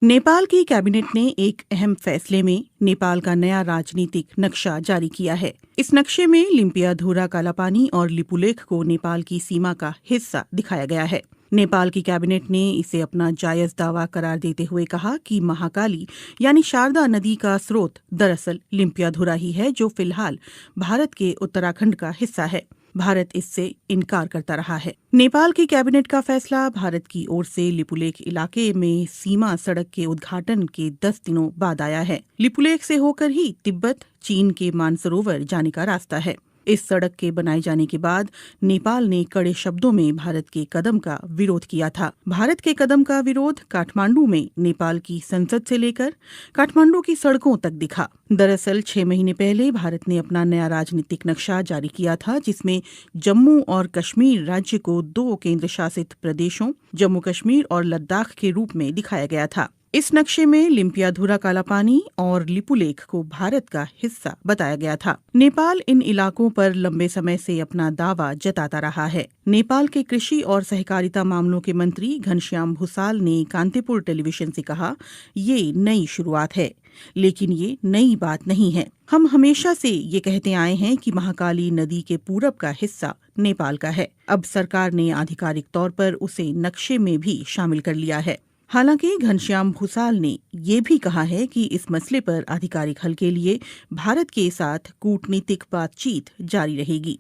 नेपाल की कैबिनेट ने एक अहम फैसले में नेपाल का नया राजनीतिक नक्शा जारी किया है। इस नक्शे में लिम्पियाधुरा कालापानी और लिपुलेख को नेपाल की सीमा का हिस्सा दिखाया गया है। नेपाल की कैबिनेट ने इसे अपना जायज दावा करार देते हुए कहा कि महाकाली यानी शारदा नदी का स्रोत दरअसल लिम्पियाधुरा ही है, जो फिलहाल भारत के उत्तराखंड का हिस्सा है। भारत इससे इनकार करता रहा है। नेपाल की कैबिनेट का फैसला भारत की ओर से लिपुलेख इलाके में सीमा सड़क के उद्घाटन के 10 दिनों बाद आया है। लिपुलेख से होकर ही तिब्बत चीन के मानसरोवर जाने का रास्ता है। इस सड़क के बनाए जाने के बाद नेपाल ने कड़े शब्दों में भारत के कदम का विरोध किया था। भारत के कदम का विरोध काठमांडू में नेपाल की संसद से लेकर काठमांडू की सड़कों तक दिखा। दरअसल 6 महीने पहले भारत ने अपना नया राजनीतिक नक्शा जारी किया था, जिसमें जम्मू और कश्मीर राज्य को 2 केंद्र शासित प्रदेशों जम्मू कश्मीर और लद्दाख के रूप में दिखाया गया था। इस नक्शे में लिम्पियाधुरा कालापानी और लिपुलेख को भारत का हिस्सा बताया गया था। नेपाल इन इलाकों पर लंबे समय से अपना दावा जताता रहा है। नेपाल के कृषि और सहकारिता मामलों के मंत्री घनश्याम भूसाल ने कांतिपुर टेलीविजन से कहा, ये नई शुरुआत है, लेकिन ये नई बात नहीं है। हम हमेशा से ये कहते आए हैं कि महाकाली नदी के पूरब का हिस्सा नेपाल का है। अब सरकार ने आधिकारिक तौर पर उसे नक्शे में भी शामिल कर लिया है। हालांकि घनश्याम भूसाल ने ये भी कहा है कि इस मसले पर आधिकारिक हल के लिए भारत के साथ कूटनीतिक बातचीत जारी रहेगी।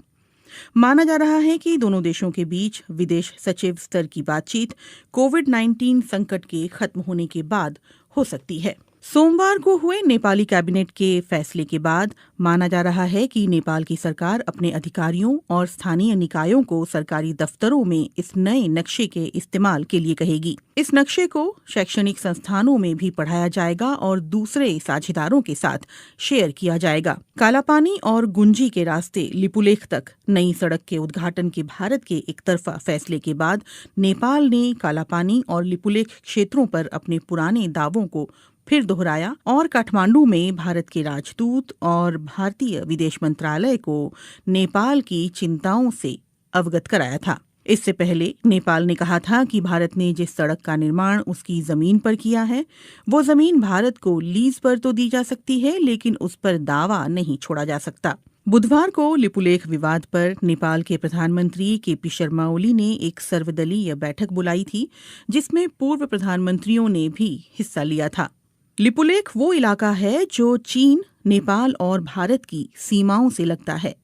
माना जा रहा है कि दोनों देशों के बीच विदेश सचिव स्तर की बातचीत कोविड-19 संकट के खत्म होने के बाद हो सकती है। सोमवार को हुए नेपाली कैबिनेट के फैसले के बाद माना जा रहा है कि नेपाल की सरकार अपने अधिकारियों और स्थानीय निकायों को सरकारी दफ्तरों में इस नए नक्शे के इस्तेमाल के लिए कहेगी। इस नक्शे को शैक्षणिक संस्थानों में भी पढ़ाया जाएगा और दूसरे साझेदारों के साथ शेयर किया जाएगा। कालापानी और गुंजी के रास्ते लिपुलेख तक नई सड़क के उद्घाटन के भारत के एकतरफा फैसले के बाद नेपाल ने कालापानी और लिपुलेख क्षेत्रों पर अपने पुराने दावों को फिर दोहराया और काठमांडू में भारत के राजदूत और भारतीय विदेश मंत्रालय को नेपाल की चिंताओं से अवगत कराया था। इससे पहले नेपाल ने कहा था कि भारत ने जिस सड़क का निर्माण उसकी जमीन पर किया है, वो जमीन भारत को लीज पर तो दी जा सकती है, लेकिन उस पर दावा नहीं छोड़ा जा सकता। बुधवार को लिपुलेख विवाद पर नेपाल के प्रधानमंत्री केपी शर्मा ओली ने एक सर्वदलीय बैठक बुलाई थी, जिसमें पूर्व प्रधानमंत्रियों ने भी हिस्सा लिया था। लिपुलेख वो इलाका है जो चीन, नेपाल और भारत की सीमाओं से लगता है।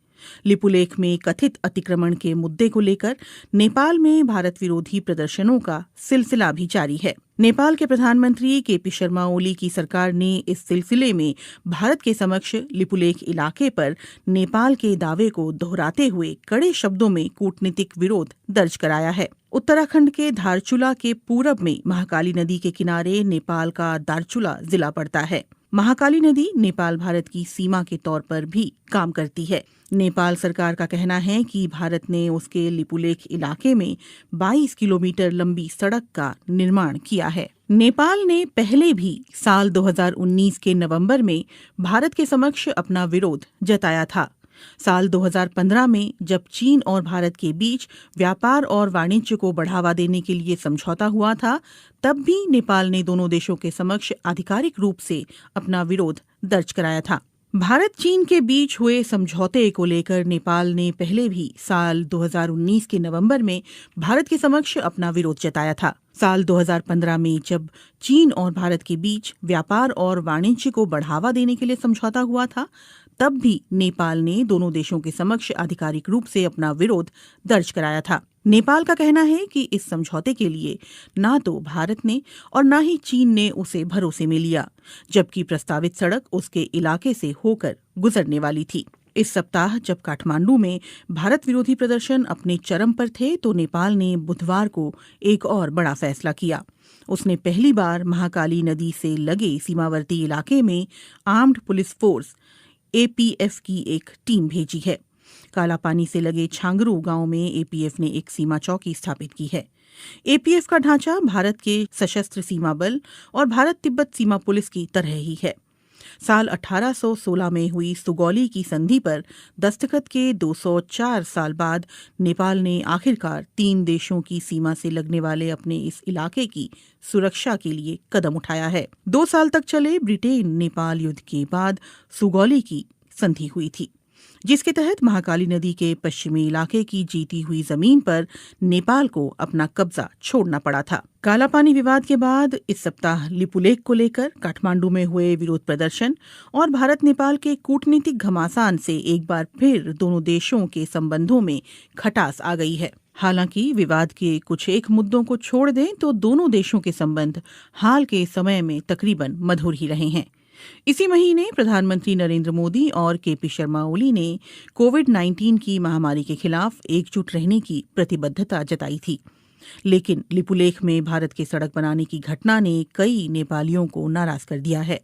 लिपुलेख में कथित अतिक्रमण के मुद्दे को लेकर नेपाल में भारत विरोधी प्रदर्शनों का सिलसिला भी जारी है। नेपाल के प्रधानमंत्री केपी शर्मा ओली की सरकार ने इस सिलसिले में भारत के समक्ष लिपुलेख इलाके पर नेपाल के दावे को दोहराते हुए कड़े शब्दों में कूटनीतिक विरोध दर्ज कराया है। उत्तराखंड के धारचूला के पूरब में महाकाली नदी के किनारे नेपाल का दारचूला जिला पड़ता है। महाकाली नदी नेपाल भारत की सीमा के तौर पर भी काम करती है। नेपाल सरकार का कहना है कि भारत ने उसके लिपुलेख इलाके में 22 किलोमीटर लंबी सड़क का निर्माण किया है। नेपाल ने पहले भी साल 2019 के नवंबर में भारत के समक्ष अपना विरोध जताया था। साल 2015 में जब चीन और भारत के बीच व्यापार और वाणिज्य को बढ़ावा देने के लिए समझौता हुआ था, तब भी नेपाल ने दोनों देशों के समक्ष आधिकारिक रूप से अपना विरोध दर्ज कराया था। भारत चीन के बीच हुए समझौते को लेकर नेपाल ने पहले भी साल 2019 के नवंबर में भारत के समक्ष अपना विरोध जताया था। साल 2015 में जब चीन और भारत के बीच व्यापार और वाणिज्य को बढ़ावा देने के लिए समझौता हुआ था, तब भी नेपाल ने दोनों देशों के समक्ष आधिकारिक रूप से अपना विरोध दर्ज कराया था। नेपाल का कहना है कि इस समझौते के लिए ना तो भारत ने और ना ही चीन ने उसे भरोसे में लिया, जबकि प्रस्तावित सड़क उसके इलाके से होकर गुजरने वाली थी। इस सप्ताह जब काठमांडू में भारत विरोधी प्रदर्शन अपने चरम पर थे, तो नेपाल ने बुधवार को एक और बड़ा फैसला किया। उसने पहली बार महाकाली नदी से लगे सीमावर्ती इलाके में आर्म्ड पुलिस फोर्स एपीएफ की एक टीम भेजी है। कालापानी से लगे छांगरू गांव में एपीएफ ने एक सीमा चौकी स्थापित की है। एपीएफ का ढांचा भारत के सशस्त्र सीमा बल और भारत तिब्बत सीमा पुलिस की तरह ही है। साल 1816 में हुई सुगौली की संधि पर दस्तखत के 204 साल बाद नेपाल ने आखिरकार 3 देशों की सीमा से लगने वाले अपने इस इलाके की सुरक्षा के लिए कदम उठाया है। 2 साल तक चले ब्रिटेन नेपाल युद्ध के बाद सुगौली की संधि हुई थी, जिसके तहत महाकाली नदी के पश्चिमी इलाके की जीती हुई जमीन पर नेपाल को अपना कब्जा छोड़ना पड़ा था। कालापानी विवाद के बाद इस सप्ताह लिपुलेख को लेकर काठमांडू में हुए विरोध प्रदर्शन और भारत नेपाल के कूटनीतिक घमासान से एक बार फिर दोनों देशों के संबंधों में खटास आ गई है। हालांकि विवाद के कुछ एक मुद्दों को छोड़ दें तो दोनों देशों के संबंध हाल के समय में तकरीबन मधुर ही रहे हैं। इसी महीने प्रधानमंत्री नरेंद्र मोदी और केपी शर्मा ओली ने कोविड-19 की महामारी के खिलाफ एकजुट रहने की प्रतिबद्धता जताई थी, लेकिन लिपुलेख में भारत के सड़क बनाने की घटना ने कई नेपालियों को नाराज कर दिया है।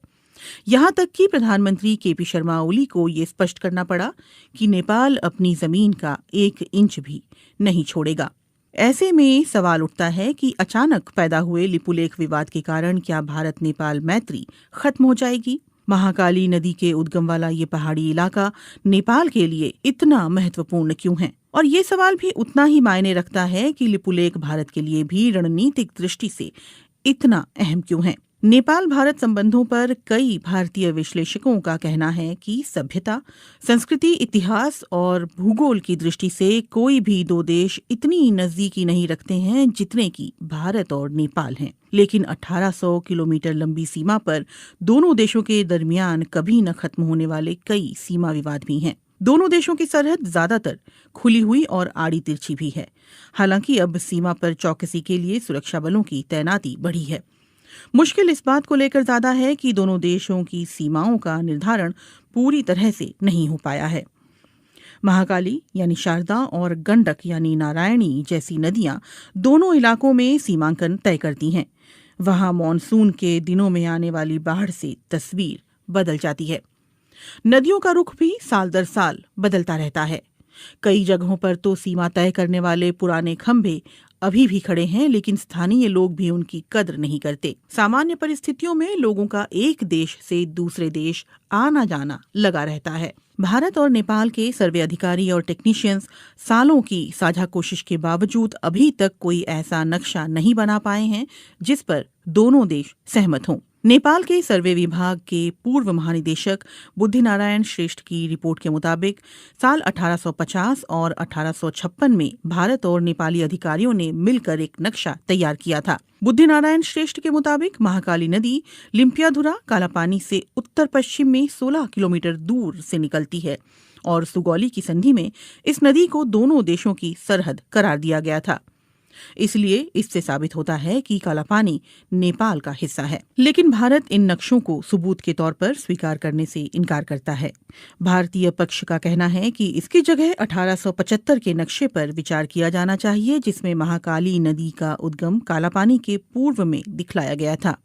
यहां तक कि प्रधानमंत्री केपी शर्मा ओली को ये स्पष्ट करना पड़ा कि नेपाल अपनी जमीन का 1 इंच भी नहीं छोड़ेगा। ऐसे में सवाल उठता है कि अचानक पैदा हुए लिपुलेख विवाद के कारण क्या भारत नेपाल मैत्री खत्म हो जाएगी? महाकाली नदी के उद्गम वाला ये पहाड़ी इलाका नेपाल के लिए इतना महत्वपूर्ण क्यों है? और ये सवाल भी उतना ही मायने रखता है कि लिपुलेख भारत के लिए भी रणनीतिक दृष्टि से इतना अहम क्यों है? नेपाल भारत संबंधों पर कई भारतीय विश्लेषकों का कहना है कि सभ्यता, संस्कृति, इतिहास और भूगोल की दृष्टि से कोई भी 2 देश इतनी नजदीकी नहीं रखते हैं जितने कि भारत और नेपाल हैं। लेकिन 1800 किलोमीटर लंबी सीमा पर दोनों देशों के दरमियान कभी न खत्म होने वाले कई सीमा विवाद भी हैं। दोनों देशों की सरहद ज्यादातर खुली हुई और आड़ी तिरछी भी है। हालांकि अब सीमा पर चौकसी के लिए सुरक्षा बलों की तैनाती बढ़ी है। मुश्किल इस बात को लेकर ज्यादा है कि दोनों देशों की सीमाओं का निर्धारण पूरी तरह से नहीं हो पाया है। महाकाली यानी शारदा और गंडक यानी नारायणी जैसी नदियां दोनों इलाकों में सीमांकन तय करती हैं। वहां मॉनसून के दिनों में आने वाली बाढ़ से तस्वीर बदल जाती है। नदियों का रुख भी साल दर साल बदलता रहता है। कई जगहों पर तो सीमा तय करने वाले पुराने खंभे अभी भी खड़े हैं, लेकिन स्थानीय लोग भी उनकी कद्र नहीं करते। सामान्य परिस्थितियों में लोगों का एक देश से दूसरे देश आना जाना लगा रहता है। भारत और नेपाल के सर्वे अधिकारी और टेक्नीशियंस सालों की साझा कोशिश के बावजूद अभी तक कोई ऐसा नक्शा नहीं बना पाए हैं जिस पर दोनों देश सहमत हों। नेपाल के सर्वे विभाग के पूर्व महानिदेशक बुद्धिनारायण श्रेष्ठ की रिपोर्ट के मुताबिक साल 1850 और 1856 में भारत और नेपाली अधिकारियों ने मिलकर एक नक्शा तैयार किया था। बुद्धिनारायण श्रेष्ठ के मुताबिक महाकाली नदी लिम्पियाधुरा कालापानी से उत्तर पश्चिम में 16 किलोमीटर दूर से निकलती है और सुगौली की संधि में इस नदी को दोनों देशों की सरहद करार दिया गया था। इसलिए इससे साबित होता है कि कालापानी नेपाल का हिस्सा है। लेकिन भारत इन नक्शों को सबूत के तौर पर स्वीकार करने से इनकार करता है। भारतीय पक्ष का कहना है कि इसकी जगह 1875 के नक्शे पर विचार किया जाना चाहिए, जिसमें महाकाली नदी का उद्गम कालापानी के पूर्व में दिखलाया गया था।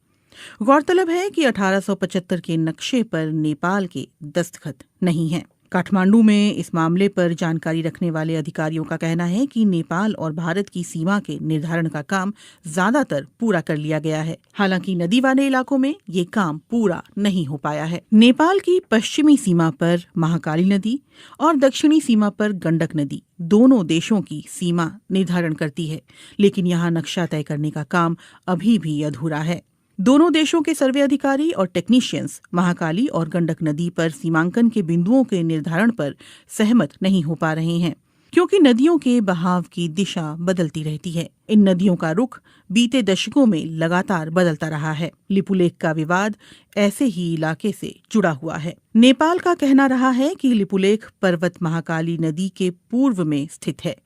गौरतलब है कि 1875 के नक्शे पर नेपाल के दस्तखत नहीं हैं। काठमांडू में इस मामले पर जानकारी रखने वाले अधिकारियों का कहना है कि नेपाल और भारत की सीमा के निर्धारण का काम ज्यादातर पूरा कर लिया गया है। हालांकि नदी वाले इलाकों में ये काम पूरा नहीं हो पाया है। नेपाल की पश्चिमी सीमा पर महाकाली नदी और दक्षिणी सीमा पर गंडक नदी दोनों देशों की सीमा निर्धारण करती है, लेकिन यहाँ नक्शा तय करने का काम अभी भी अधूरा है। दोनों देशों के सर्वे अधिकारी और टेक्नीशियंस महाकाली और गंडक नदी पर सीमांकन के बिंदुओं के निर्धारण पर सहमत नहीं हो पा रहे हैं, क्योंकि नदियों के बहाव की दिशा बदलती रहती है। इन नदियों का रुख बीते दशकों में लगातार बदलता रहा है। लिपुलेख का विवाद ऐसे ही इलाके से जुड़ा हुआ है। नेपाल का कहना रहा है कि लिपुलेख पर्वत महाकाली नदी के पूर्व में स्थित है,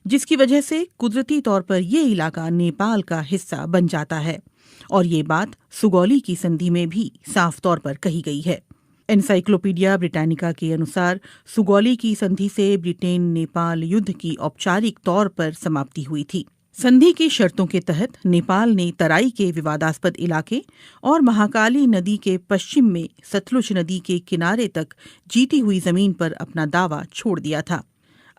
जिसकी वजह से कुदरती तौर पर ये इलाका नेपाल का हिस्सा बन जाता है, और ये बात सुगौली की संधि में भी साफ तौर पर कही गई है। एनसाइक्लोपीडिया ब्रिटानिका के अनुसार सुगौली की संधि से ब्रिटेन नेपाल युद्ध की औपचारिक तौर पर समाप्ति हुई थी। संधि की शर्तों के तहत नेपाल ने तराई के विवादास्पद इलाके और महाकाली नदी के पश्चिम में सतलुज नदी के किनारे तक जीती हुई जमीन पर अपना दावा छोड़ दिया था।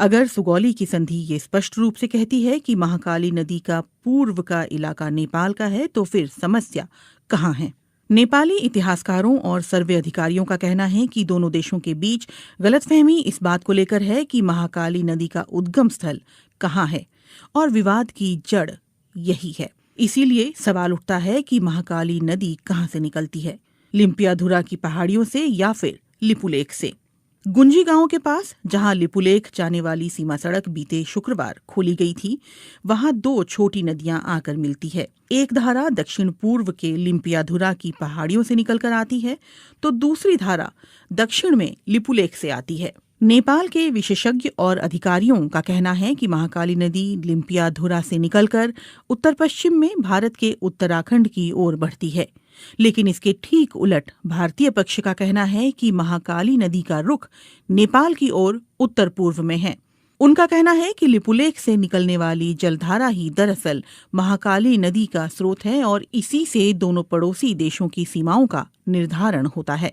अगर सुगौली की संधि ये स्पष्ट रूप से कहती है कि महाकाली नदी का पूर्व का इलाका नेपाल का है, तो फिर समस्या कहाँ है? नेपाली इतिहासकारों और सर्वे अधिकारियों का कहना है कि दोनों देशों के बीच गलतफहमी इस बात को लेकर है कि महाकाली नदी का उद्गम स्थल कहाँ है और विवाद की जड़ यही है। इसीलिए सवाल उठता है कि महाकाली नदी कहाँ से निकलती है, लिम्पियाधुरा की पहाड़ियों से या फिर लिपुलेख से। गुंजी गांव के पास जहां लिपुलेख जाने वाली सीमा सड़क बीते शुक्रवार खोली गई थी, वहां दो छोटी नदियां आकर मिलती है। एक धारा दक्षिण पूर्व के लिम्पियाधुरा की पहाड़ियों से निकलकर आती है, तो दूसरी धारा दक्षिण में लिपुलेख से आती है। नेपाल के विशेषज्ञ और अधिकारियों का कहना है कि महाकाली नदी लिम्पियाधुरा से निकलकर उत्तर पश्चिम में भारत के उत्तराखंड की ओर बढ़ती है, लेकिन इसके ठीक उलट भारतीय पक्ष का कहना है कि महाकाली नदी का रुख नेपाल की ओर उत्तर पूर्व में है। उनका कहना है कि लिपुलेख से निकलने वाली जलधारा ही दरअसल महाकाली नदी का स्रोत है और इसी से दोनों पड़ोसी देशों की सीमाओं का निर्धारण होता है।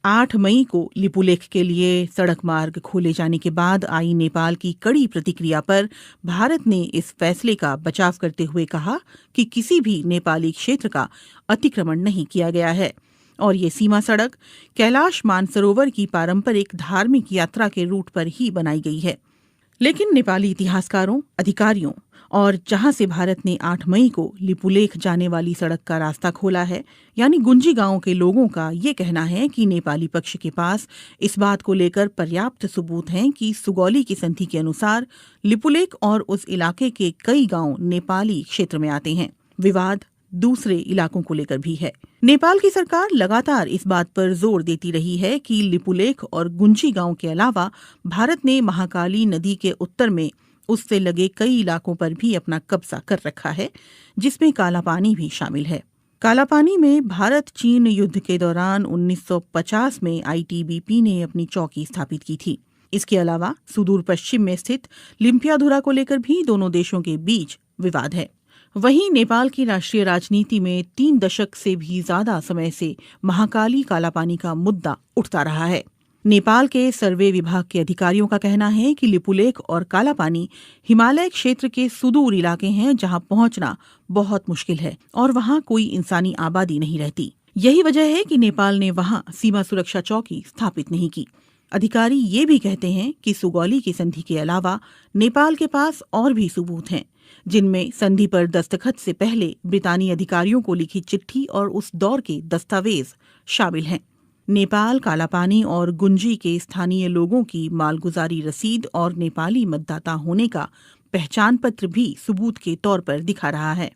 8 मई को लिपुलेख के लिए सड़क मार्ग खोले जाने के बाद आई नेपाल की कड़ी प्रतिक्रिया पर भारत ने इस फैसले का बचाव करते हुए कहा कि किसी भी नेपाली क्षेत्र का अतिक्रमण नहीं किया गया है और ये सीमा सड़क कैलाश मानसरोवर की पारंपरिक धार्मिक यात्रा के रूट पर ही बनाई गई है। लेकिन नेपाली इतिहासकारों, अधिकारियों और जहां से भारत ने 8 मई को लिपुलेख जाने वाली सड़क का रास्ता खोला है, यानी गुंजी गांव के लोगों का ये कहना है कि नेपाली पक्ष के पास इस बात को लेकर पर्याप्त सबूत हैं कि सुगौली की संधि के अनुसार लिपुलेख और उस इलाके के कई गांव नेपाली क्षेत्र में आते हैं। विवाद दूसरे इलाकों को लेकर भी है। नेपाल की सरकार लगातार इस बात पर जोर देती रही है कि लिपुलेख और गुंजी गांव के अलावा भारत ने महाकाली नदी के उत्तर में उससे लगे कई इलाकों पर भी अपना कब्जा कर रखा है, जिसमें कालापानी भी शामिल है। कालापानी में भारत चीन युद्ध के दौरान 1950 में आईटीबीपी ने अपनी चौकी स्थापित की थी। इसके अलावा सुदूर पश्चिम में स्थित लिम्पियाधुरा को लेकर भी दोनों देशों के बीच विवाद है। वहीं नेपाल की राष्ट्रीय राजनीति में 3 दशक से भी ज्यादा समय से महाकाली कालापानी का मुद्दा उठता रहा है। नेपाल के सर्वे विभाग के अधिकारियों का कहना है कि लिपुलेख और कालापानी हिमालय क्षेत्र के सुदूर इलाके हैं जहां पहुंचना बहुत मुश्किल है और वहां कोई इंसानी आबादी नहीं रहती। यही वजह है कि नेपाल ने वहां सीमा सुरक्षा चौकी स्थापित नहीं की। अधिकारी ये भी कहते हैं कि सुगौली की संधि के अलावा नेपाल के पास और भी सबूत हैं, जिनमें संधि पर दस्तखत से पहले ब्रितानी अधिकारियों को लिखी चिट्ठी और उस दौर के दस्तावेज शामिल हैं। नेपाल कालापानी और गुंजी के स्थानीय लोगों की मालगुजारी रसीद और नेपाली मतदाता होने का पहचान पत्र भी सबूत के तौर पर दिखा रहा है।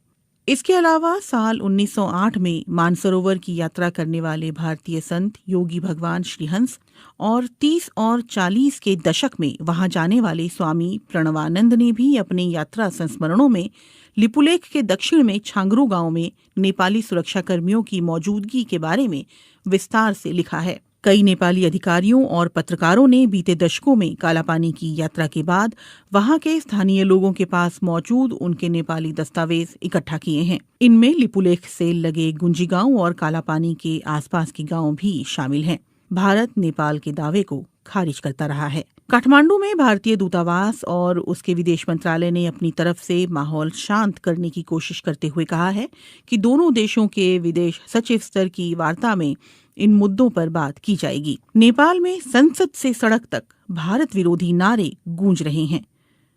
इसके अलावा साल 1908 में मानसरोवर की यात्रा करने वाले भारतीय संत योगी भगवान श्रीहंस और 30 और 40 के दशक में वहां जाने वाले स्वामी प्रणवानंद ने भी अपने यात्रा संस्मरणों में लिपुलेख के दक्षिण में छांगरू गांव में नेपाली सुरक्षा कर्मियों की मौजूदगी के बारे में विस्तार से लिखा है। कई नेपाली अधिकारियों और पत्रकारों ने बीते दशकों में कालापानी की यात्रा के बाद वहां के स्थानीय लोगों के पास मौजूद उनके नेपाली दस्तावेज इकट्ठा किए हैं। इनमें लिपुलेख से लगे गुंजी गांव और कालापानी के आसपास के गांव भी शामिल हैं। भारत नेपाल के दावे को खारिज करता रहा है। काठमांडू में भारतीय दूतावास और उसके विदेश मंत्रालय ने अपनी तरफ से माहौल शांत करने की कोशिश करते हुए कहा है कि दोनों देशों के विदेश सचिव स्तर की वार्ता में इन मुद्दों पर बात की जाएगी। नेपाल में संसद से सड़क तक भारत विरोधी नारे गूंज रहे हैं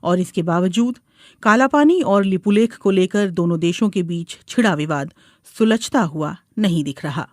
और इसके बावजूद कालापानी और लिपुलेख को लेकर दोनों देशों के बीच छिड़ा विवाद सुलझता हुआ नहीं दिख रहा।